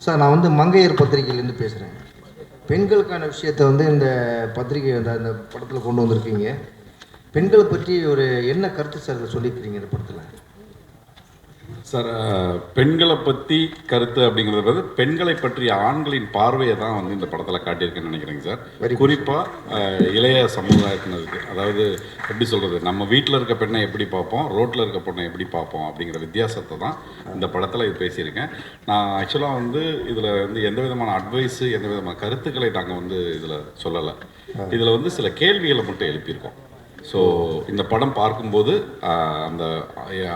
Sir நான் வந்து மங்கையர் பத்திரிகையிலேருந்து பேசுகிறேன். பெண்களுக்கான விஷயத்தை வந்து இந்த பத்திரிகை அந்த படத்தில் கொண்டு வந்திருக்கீங்க. பெண்களை பற்றி ஒரு என்ன கருத்து சார் இதில் சொல்லியிருக்கிறீங்க இந்த படத்தில்? சார், பெண்களை பற்றி கருத்து அப்படிங்கிறது பெண்களை பற்றிய ஆண்களின் பார்வையை தான் வந்து இந்த படத்தில் காட்டியிருக்கேன்னு நினைக்கிறேங்க சார். குறிப்பாக இளைய சமுதாயத்தினருக்கு, அதாவது எப்படி சொல்கிறது, நம்ம வீட்டில் இருக்க பெண்ணை எப்படி பார்ப்போம், ரோட்டில் இருக்க பெண்ணை எப்படி பார்ப்போம் அப்படிங்கிற வித்தியாசத்தை தான் இந்த படத்தில் இது பேசியிருக்கேன். நான் ஆக்சுவலாக வந்து இதில் வந்து எந்த விதமான அட்வைஸு, எந்த விதமான கருத்துக்களை நாங்கள் வந்து இதில் சொல்லலை. இதில் வந்து சில கேள்விகளை மட்டும் எழுப்பியிருக்கோம். ஸோ இந்த படம் பார்க்கும்போது அந்த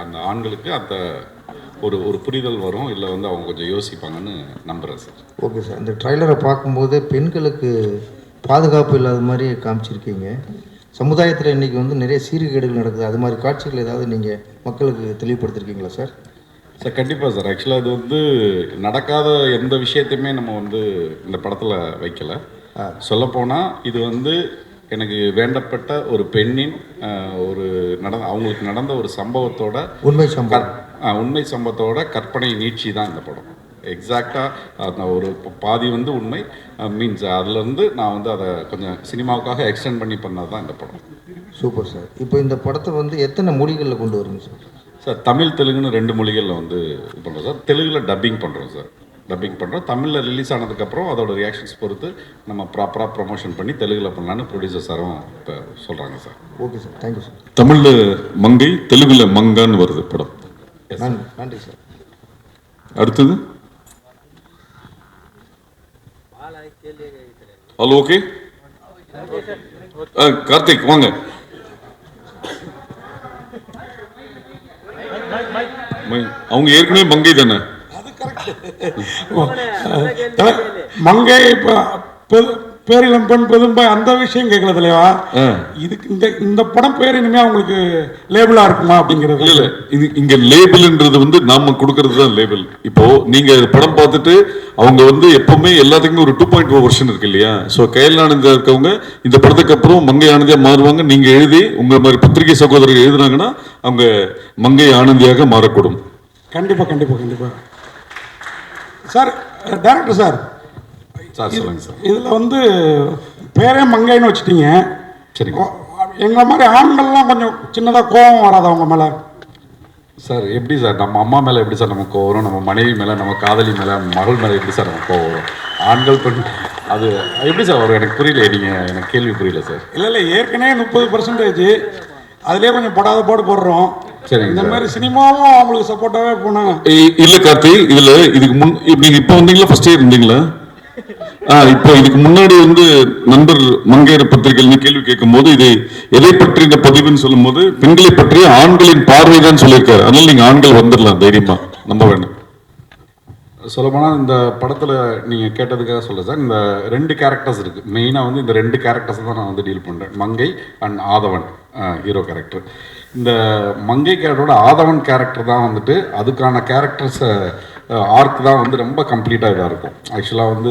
அந்த ஆண்களுக்கு அந்த ஒரு புரிதல் வரும், இல்லை வந்து அவங்க கொஞ்சம் யோசிப்பாங்கன்னு நம்புகிறேன் சார். Okay sir. இந்த ட்ரைலரை பார்க்கும்போது பெண்களுக்கு பாதுகாப்பு இல்லாத மாதிரி காமிச்சிருக்கீங்க. சமுதாயத்தில் இன்றைக்கி வந்து நிறைய சீர்கேடுகள் நடக்குது. அது மாதிரி காட்சிகள் ஏதாவது நீங்கள் மக்களுக்கு தெளிவுபடுத்திருக்கீங்களா சார்? சார் கண்டிப்பாக சார். ஆக்சுவலாக இது வந்து நடக்காத எந்த விஷயத்தையுமே நம்ம வந்து இந்த படத்தில் வைக்கலை. சொல்லப்போனால் இது வந்து எனக்கு வேண்டப்பட்ட ஒரு பெண்ணின் அவங்களுக்கு நடந்த ஒரு சம்பவத்தோட உண்மை சம்பவத்தோட கற்பனை நீட்சி தான் இந்த படம். எக்ஸாக்டாக அந்த ஒரு பாதி வந்து உண்மை மீன்ஸ் அதுலேருந்து நான் வந்து அதை கொஞ்சம் சினிமாவுக்காக எக்ஸ்டெண்ட் பண்ணி பண்ணது தான் இந்த படம். Super sir. இப்போ இந்த படத்தை வந்து எத்தனை மொழிகளில் கொண்டு வருங்க சார்? சார் தமிழ் தெலுங்குன்னு 2 மொழிகளில் வந்து இது பண்ணுறோம் சார். தெலுங்கில் டப்பிங் பண்ணுறோம் சார். தமிழில் ரிலீஸ் ஆனதுக்கப்புறம் அதோட ரியாக்ஷன்ஸ் பொறுத்து நம்ம ப்ராப்பராக ப்ரொமோஷன் பண்ணி தெலுங்கில் பண்ணலான்னு ப்ரொடியூசர் சாரும் இப்போ சொல்கிறாங்க sir. Okay sir, thank you sir. தமிழில் மங்கை, தெலுங்கில் மங்கான்னு வருது படம். நன்றி சார். அடுத்தது ஹலோ. ஓகே கார்த்திக் வாங்க. அவங்க ஏற்கனவே மங்கை தானே? மங்கை பேரிலம் பெண் பெரும்பா அந்த விஷயம் கேட்கல தலைவா. இதுக்கு இந்த படம் பேர் இனிமே அவங்களுக்கு லேபிளா இருக்குமா அப்படிங்கிறது இல்ல. இங்க லேபிள்ன்றது வந்து நாம கொடுக்கறது தான் லேபிள். இப்போ நீங்க படம் பார்த்துட்டு அவங்க வந்து எப்பவுமே எல்லாத்துக்குமே ஒரு 2.0 வெர்ஷன் இருக்கு இல்லையா? ஸோ கையில் ஆனந்தியா இருக்கவங்க இந்த படத்துக்கு அப்புறம் மங்கை ஆனந்தியா மாறுவாங்க. நீங்க எழுதி உங்க மாதிரி பத்திரிகை சகோதரர்கள் எழுதுனாங்கன்னா அவங்க மங்கை ஆனந்தியாக மாறக்கூடும். கண்டிப்பா கண்டிப்பா கண்டிப்பா சார். டைரக்டர் சார், சொல்லுங்க சார். இதில் வந்து பேரே மங்கைன்னு வச்சுட்டீங்க. சரி. எங்களை மாதிரி ஆண்கள்லாம் கொஞ்சம் சின்னதாக கோபம் வராது அவங்க மேலே? சார் எப்படி சார், நம்ம அம்மா மேலே எப்படி சார் நமக்கு கோவம் வரும்? நம்ம மனைவி மேலே, நம்ம காதலி மேலே, மகள் மேலே எப்படி சார் நமக்கு கோவம் வரும்? ஆண்கள் பெண் அது எப்படி சார் வரும்? எனக்கு புரியல. நீங்கள் எனக்கு கேள்வி புரியல சார். இல்லை ஏற்கனவே 30% அதுலேயே கொஞ்சம் படாத பாடு போடுறோம். சரி, இந்த மாதிரி சினிமாவும் அவங்களுக்கு சப்போர்ட்டாகவே போனாங்க. இல்லை கார்த்தி, இதுக்கு நீங்கள் இப்போ வந்தீங்களா? ஃபர்ஸ்ட் இயர் இருந்தீங்களா? இப்போ இதுக்கு முன்னாடி வந்து நண்பர் மங்கையர் பத்திரிகைன்னு கேள்வி கேட்கும் போது இது எதை பற்றி இந்த பதிவுன்னு சொல்லும் போது பெண்களை பற்றிய ஆண்களின் பார்வை தான் சொல்லியிருக்காரு. அதனால நீங்க ஆண்கள் வந்துடலாம் தைரியமா, நம்ப வேண்டாம். சொல்லப்போனால் இந்த படத்தில் நீங்கள் கேட்டதுக்காக சொல்ல சார், இந்த 2 கேரக்டர்ஸ் இருக்குது. மெயினாக வந்து இந்த 2 கேரக்டர்ஸ் தான் நான் வந்து டீல் பண்ணுறேன். மங்கை அண்ட் ஆதவன் ஹீரோ கேரக்டர். இந்த மங்கை கேரக்டரோட ஆதவன் கேரக்டர் தான் வந்துட்டு அதுக்கான கேரக்டர்ஸை ஆர்க் தான் வந்து ரொம்ப கம்ப்ளீட்டாக இதாக இருக்கும். ஆக்சுவலாக வந்து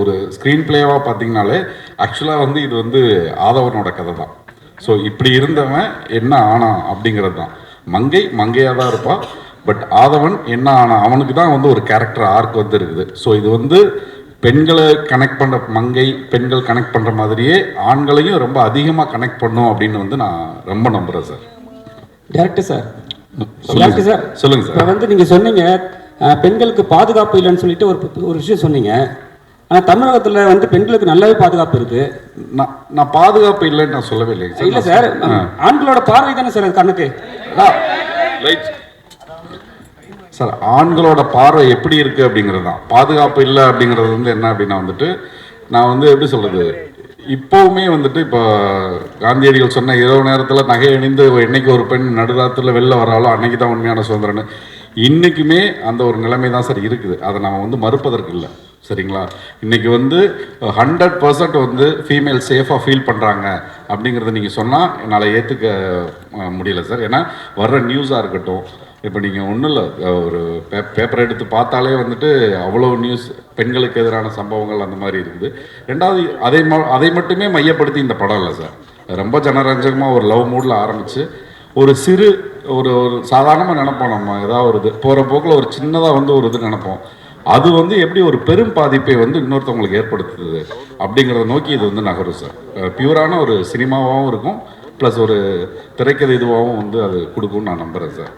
ஒரு ஸ்க்ரீன் பிளேவாக பார்த்தீங்கனாலே ஆக்சுவலாக வந்து இது வந்து ஆதவனோட கதை தான். ஸோ இப்படி இருந்தவன் என்ன ஆனா அப்படிங்கிறது தான். மங்கையாக தான் இருப்பான். பட் ஆதவன் என்ன ஆனா அவனுக்கு தான் வந்து ஒரு கேரக்டர் ஆர்க் வந்து இருக்குது. ஸோ இது வந்து பெண்களை கனெக்ட் பண்ணுற பெண்கள் கனெக்ட் பண்ணுற மாதிரியே ஆண்களையும் ரொம்ப அதிகமாக கனெக்ட் பண்ணும் அப்படின்னு வந்து நான் ரொம்ப நம்புகிறேன் சார். டேரக்டர் சார், சொல்லுங்க சார். இப்போ வந்து நீங்கள் சொன்னீங்க பெண்களுக்கு பாதுகாப்பு இல்லைன்னு சொல்லிட்டு ஒரு விஷயம் சொன்னீங்க. ஆனால் தமிழகத்தில் வந்து பெண்களுக்கு நல்லாவே பாதுகாப்பு இருக்கு. நான் பாதுகாப்பு இல்லைன்னு நான் சொல்லவே இல்லை சார். இல்லை சார், ஆண்களோட பார்வை தானே சார் கணக்கு. சார் ஆண்களோட பார்வை எப்படி இருக்குது அப்படிங்கிறது தான். பாதுகாப்பு இல்லை அப்படிங்கிறது வந்து என்ன அப்படின்னா வந்துட்டு நான் வந்து எப்படி சொல்கிறது, இப்போவுமே வந்துட்டு இப்போ காந்தியடிகள் சொன்ன இரவு நேரத்தில் நகை அணிந்து என்னைக்கு ஒரு பெண் நடுராத்திரில் வெளில வராலோ அன்னைக்கு தான் உண்மையான சுதந்திரன்னு இன்றைக்குமே அந்த ஒரு நிலைமை தான் சார் இருக்குது. அதை நம்ம வந்து மறுப்பதற்கு இல்லை. சரிங்களா? இன்றைக்கி வந்து 100% வந்து ஃபீமேல் சேஃபாக ஃபீல் பண்ணுறாங்க அப்படிங்கிறத நீங்கள் சொன்னால் என்னால் ஏற்றுக்க முடியல சார். ஏன்னா வர்ற நியூஸாக இருக்கட்டும், இப்போ நீங்கள் ஒன்றும் இல்லை, ஒரு பேப்பர் எடுத்து பார்த்தாலே வந்துட்டு அவ்வளோ நியூஸ் பெண்களுக்கு எதிரான சம்பவங்கள் அந்த மாதிரி இருக்குது. ரெண்டாவது அதை மட்டுமே மையப்படுத்தி இந்த படம் இல்லை சார். ரொம்ப ஜனரஞ்சகமாக ஒரு லவ் மூடில் ஆரம்பித்து ஒரு ஒரு சாதாரணமாக நினைப்போம். நம்ம ஏதாவது ஒரு இது போகிற போக்கில் ஒரு சின்னதாக வந்து ஒரு இது நினைப்போம். அது வந்து எப்படி ஒரு பெரும் பாதிப்பை வந்து இன்னொருத்தவங்களுக்கு ஏற்படுத்துது அப்படிங்கிறத நோக்கி இது வந்து நகரும் சார். பியூரான ஒரு சினிமாவாகவும் இருக்கும், ப்ளஸ் ஒரு திரைக்கதை இதுவாகவும் வந்து அது கொடுக்கும்னு நான் நம்புகிறேன் சார்.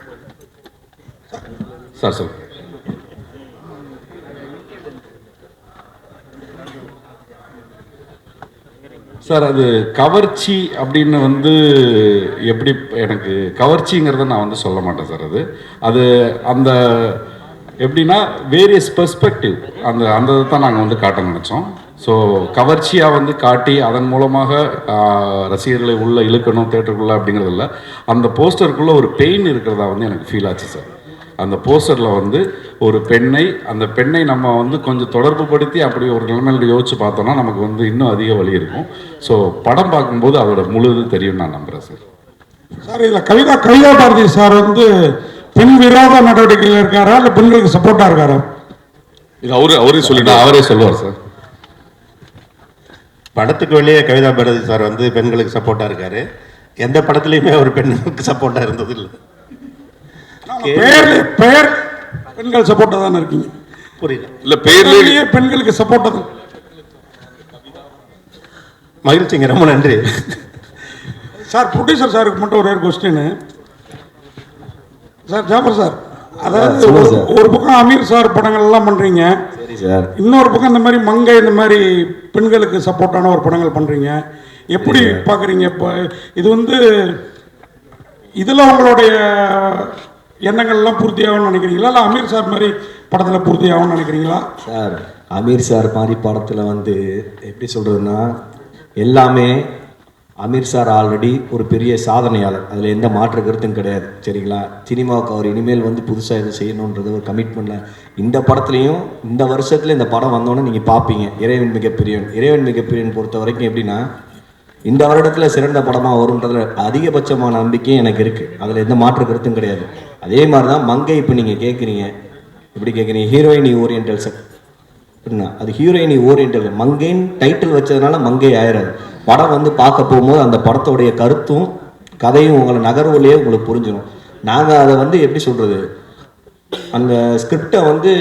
சார் சார் சார் அது கவர்ச்சி அப்படின்னு வந்து எப்படி, எனக்கு கவர்ச்சிங்கிறத நான் வந்து சொல்ல மாட்டேன் சார். அது அந்த எப்படின்னா வேரியஸ் பெர்ஸ்பெக்டிவ் அந்த அந்த தான் நாங்கள் வந்து காட்ட நினச்சோம். ஸோ கவர்ச்சியாக வந்து காட்டி அதன் மூலமாக ரசிகர்களை உள்ளே இழுக்கணும் தேட்டருக்குள்ளே அப்படிங்கிறது இல்லை. அந்த போஸ்டருக்குள்ளே ஒரு பெயின் இருக்கிறதா வந்து எனக்கு ஃபீல் ஆச்சு சார். அந்த போஸ்டரில் வந்து ஒரு பெண்ணை, அந்த பெண்ணை நம்ம வந்து கொஞ்சம் தொடர்பு படுத்தி அப்படி ஒரு நிலைமையில யோசிச்சு பார்த்தோம்னா நமக்கு வந்து இன்னும் அதிக வலி இருக்கும். ஸோ படம் பார்க்கும்போது அதோட முழுது தெரியும் நான் நம்புகிறேன் சார். சார் இதில் கவிதா பாரதி சார் வந்து பெண் விரோத நடவடிக்கையில் இருக்காரா இல்லை பெண்களுக்கு சப்போர்ட்டாக இருக்காரா? இது அவரே சொல்லிட்டு அவரே சொல்லுவார் சார். படத்துக்கு வெளியே கவிதா பாரதி சார் வந்து பெண்களுக்கு சப்போர்ட்டாக இருக்காரு. எந்த படத்துலையுமே ஒரு பெண்ணுக்கு சப்போர்ட்டாக இருந்தது இல்லை. பெயர் பெண்கள் சப்போர்ட்டா தானே இருக்கீங்க? புரியல. இல்ல பேர்லயே பெண்களுக்கு சப்போர்ட்டா தான். மகிழ்ச்சிங்க, ரொம்ப நன்றி சார். ப்ரொடியூசர் சாருக்கு மட்டும் ஒரே ஒரு கொஸ்டின் சார். ஜாஃபர் சார், அதாவது ஒரு பக்கம் அமீர் சார் படங்கள் எல்லாம் பண்றீங்க, இன்னொரு பக்கம் இந்த மாதிரி மங்கை இந்த மாதிரி பெண்களுக்கு சப்போர்ட்டான ஒரு படங்கள் பண்றீங்க. எப்படி பாக்குறீங்க? இப்போ இது வந்து இதுல உங்களுடைய எண்ணங்கள்லாம் பூர்த்தி ஆகும்னு நினைக்கிறீங்களா, இல்லை அமீர் சார் மாதிரி படத்தில் பூர்த்தி ஆகும்னு நினைக்கிறீங்களா? சார் அமீர் சார் மாதிரி படத்தில் வந்து எப்படி சொல்கிறதுன்னா, எல்லாமே அமீர் சார் ஆல்ரெடி ஒரு பெரிய சாதனையாளர், அதில் எந்த மாற்று கருத்தும் கிடையாது. சரிங்களா? சினிமாவுக்கு அவர் இனிமேல் வந்து புதுசாக எதுவும் செய்யணுன்றது ஒரு கமிட்மெண்ட்டில் இந்த படத்துலையும் இந்த வருஷத்தில் இந்த படம் வந்தோன்னே நீங்கள் பார்ப்பீங்க. இறைவன் மிகப்பெரியவன். இறைவன் மிகப்பெரியவன் பொறுத்த வரைக்கும் எப்படின்னா, இந்த வருடத்தில் சிறந்த படமாக வரும்ன்றதுல அதிகபட்சமான நம்பிக்கையும் எனக்கு இருக்குது. அதில் எந்த மாற்று கருத்தும் கிடையாது. அதே மாதிரி தான் மங்கை. இப்போ நீங்கள் கேட்குறீங்க, எப்படி கேட்குறீங்க, ஹீரோயினி ஓரியன்டல் சார் அப்படின்னா அது ஹீரோயினி ஓரியன்டல். மங்கைன்னு டைட்டில் வச்சதுனால மங்கை ஆயிடாது. படம் வந்து பார்க்க போகும்போது அந்த படத்தோடைய கருத்தும் கதையும் உங்களை நகர்வுலேயே உங்களுக்கு புரிஞ்சிடும். நாங்கள் அதை வந்து எப்படி சொல்கிறது, அந்த ஸ்கிரிப்டை வந்து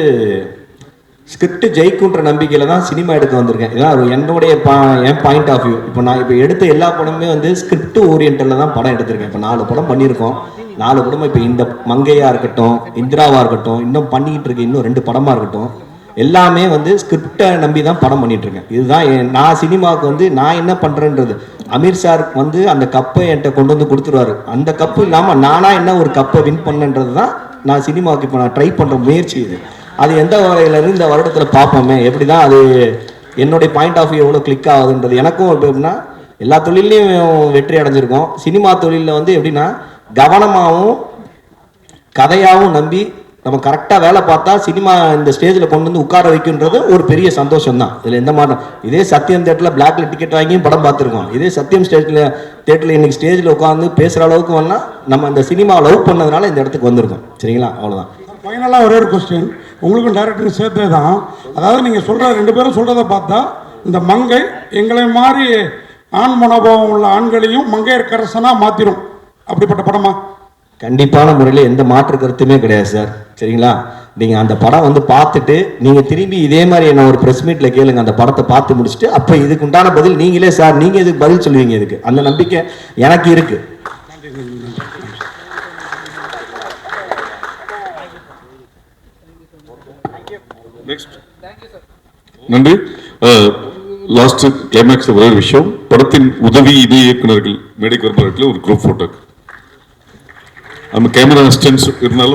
ஸ்கிரிப்ட் ஜெயிக்குன்ற நம்பிக்கையில் தான் சினிமா எடுக்க வந்திருக்கேன். இதான் என்னுடைய என் பாயிண்ட் ஆஃப் வியூ. இப்போ நான் இப்போ எடுத்த எல்லா படமுமே வந்து ஸ்கிரிப்ட் ஓரியன்டலில் தான் படம் எடுத்திருக்கேன். இப்போ 4 படம் பண்ணியிருக்கோம். 4 படமும் இப்போ இந்த மங்கையாக இருக்கட்டும், இந்திராவாக இருக்கட்டும், இன்னும் பண்ணிக்கிட்டு இருக்க இன்னும் 2 படமாக இருக்கட்டும், எல்லாமே வந்து ஸ்கிரிப்டை நம்பி தான் படம் பண்ணிகிட்ருக்கேன். இதுதான் நான் சினிமாவுக்கு வந்து நான் என்ன பண்ணுறேன்றது. அமீர் சார் வந்து அந்த கப்பை என்கிட்ட கொண்டு வந்து கொடுத்துருவாரு. அந்த கப்பு இல்லாமல் நானாக என்ன ஒரு கப்பை வின் பண்ணன்றது தான் நான் சினிமாவுக்கு இப்போ நான் ட்ரை பண்ணுற முயற்சி. இது அது எந்த வகையிலேருந்து இந்த வருடத்தில் பார்ப்போமே, எப்படி தான் அது என்னுடைய பாயிண்ட் ஆஃப் வியூ எவ்வளோ கிளிக் ஆகுதுன்றது. எனக்கும் எப்படின்னா எல்லா தொழிலையும் வெற்றி அடைஞ்சிருக்கோம். சினிமா தொழிலில் வந்து எப்படின்னா கவனமாகவும் கதையாகவும் நம்பி நம்ம கரெக்டாக வேலை பார்த்தா சினிமா இந்த ஸ்டேஜில் கொண்டு வந்து உட்கார வைக்கின்றது ஒரு பெரிய சந்தோஷம் தான். இதில் எந்த மாற்றம். இதே சத்தியம் தேட்டரில் பிளாக்ல டிக்கெட் வாங்கியும் படம் பார்த்துருக்கோம். இதே சத்தியம் தேட்டரில் இன்னைக்கு ஸ்டேஜில் உட்காந்து பேசுகிற அளவுக்கு வேணால் நம்ம அந்த சினிமாவை லவ் பண்ணதுனால இந்த இடத்துக்கு வந்திருக்கோம். சரிங்களா? அவ்வளோதான். ஃபைனலாக ஒரே ஒரு கொஸ்டின் உங்களுக்கும் டைரக்டருக்கு சேர்த்தே தான். அதாவது நீங்கள் சொல்கிற 2 பேரும் சொல்கிறத பார்த்தா இந்த மங்கை எங்களை மாதிரி ஆண் மனோபாவம் உள்ள ஆண்களையும் மங்கையர்க்கரசனாக மாற்றிடும். அப்படிப்பட்ட படமா? கண்டிப்பான முறையில் எந்த மாற்று கருத்துமே கிடையாது சார். சரிங்களா? நீங்கள் அந்த படம் வந்து பார்த்துட்டு நீங்கள் திரும்பி இதே மாதிரி என்ன ஒரு ப்ரெஸ் மீட்டில் கேளுங்க. அந்த படத்தை பார்த்து முடிச்சுட்டு அப்போ இதுக்கு உண்டான பதில் நீங்களே சார் நீங்கள் இதுக்கு பதில் சொல்லுவீங்க. இதுக்கு அந்த நம்பிக்கை எனக்கு இருக்கு. நன்றி. லாஸ்ட் கிளைமேக்ஸ் ஒரே விஷயம், படத்தின் உதவி இணை இயக்குநர்கள் மேடைக்கு வருபவர்கள் ஒரு குரூப் போட்டோ. நம்ம கேமரா அசிஸ்டன்ஸ் இருந்தாலும்